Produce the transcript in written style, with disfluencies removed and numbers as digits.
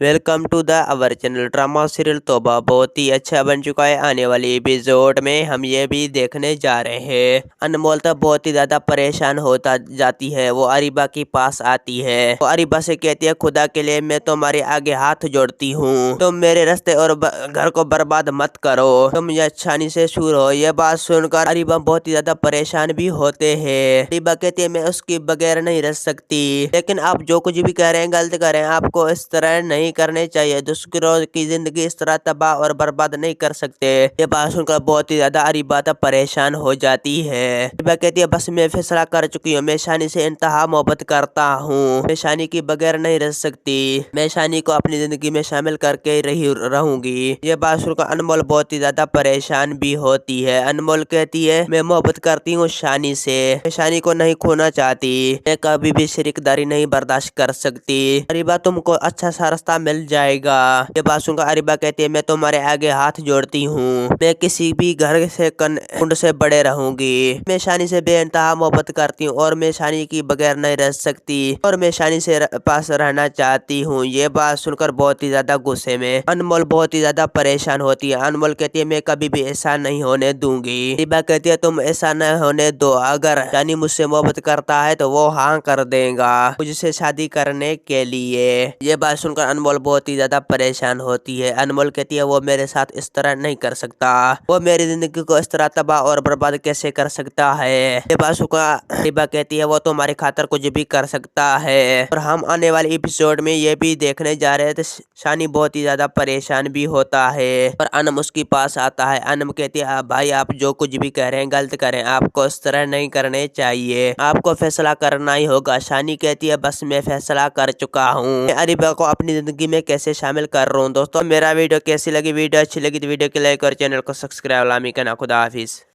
Welcome to the our channel. Drama serial तौबा बहुत ही अच्छा बन चुका है। आने वाली एपिसोड में हम ये भी देखने जा रहे हैं। अनमोल तो बहुत ही ज्यादा परेशान होता जाती है। वो अरीबा के पास आती है। वो अरीबा से कहती है, खुदा के लिए मैं तुम्हारे आगे हाथ जोड़ती हूँ, तुम मेरे रास्ते और घर को बर्बाद मत करो, तुम यच्छानी से दूर हो। ये बात सुनकर अरीबा बहुत ही ज्यादा परेशान भी होते हैं। अरीबा कहती है, मैं उसके बगैर नहीं रह सकती, लेकिन आप जो कुछ भी कह रहे हैं गलत कर रहे हैं। आपको इस तरह नहीं करने चाहिए। दूसरों की जिंदगी इस तरह तबाह और बर्बाद नहीं कर सकते। ये बात सुनकर बहुत ही ज्यादा अरीबा परेशान हो जाती है। अरीबा कहती है, बस मैं फैसला कर चुकी हूँ, मैं शानी से इंतहा मोहब्बत करता हूँ, मैं शानी के बगैर नहीं रह सकती, मैं शानी को अपनी जिंदगी में शामिल करके रही रहूंगी। ये बात सुनकर अनमोल बहुत ही ज्यादा परेशान भी होती है। अनमोल कहती है, मैं मोहब्बत करती हूँ शानी से, मैं शानी को नहीं खोना चाहती, मैं कभी भी शरीकदारी नहीं बर्दाश्त कर सकती। अरीबा तुमको अच्छा सा रास्ता मिल जाएगा। ये बात सुनकर अरीबा कहती है, मैं तुम्हारे आगे हाथ जोड़ती हूँ, मैं किसी भी घर से कुंड से बड़े रहूंगी, मैं शानी से बेइंतहा मोहब्बत करती हूँ और मैं शानी की बगैर नहीं रह सकती और मैं शानी से पास रहना चाहती हूँ। ये बात सुनकर बहुत ही ज्यादा गुस्से में अनमोल बहुत ही ज्यादा परेशान होती है। अनमोल कहती है, मैं कभी भी ऐसा नहीं होने दूंगी। अरीबा कहती है, तुम ऐसा नहीं होने दो, अगर शानी मुझसे मोहब्बत करता है तो वो हाँ कर देगा मुझसे शादी करने के लिए। ये बात सुनकर अनमोल बहुत ही ज्यादा परेशान होती है। अनमोल कहती है, वो मेरे साथ इस तरह नहीं कर सकता, वो मेरी जिंदगी को इस तरह तबाह और बर्बाद कैसे कर सकता है। ये बात सुनकर अरीबा कहती है, वो तुम्हारी खातर कुछ भी कर सकता है। और हम आने वाले एपिसोड में ये भी देखने जा रहे हैं तो शानी बहुत ही ज्यादा परेशान भी होता है और अनम उसके पास आता है। अनम कहती है, भाई आप जो कुछ भी कह रहे हैं गलत करें, आपको इस तरह नहीं करने चाहिए, आपको फैसला करना ही होगा। शानी कहती है, बस मैं फैसला कर चुका हूँ, अरीबा को अपनी जिंदगी में कैसे शामिल कर रहा हूँ। दोस्तों मेरा वीडियो कैसी लगी, वीडियो अच्छी लगी तो वीडियो को लाइक और चैनल को सब्सक्राइब लामी करना। खुदा हाफिज।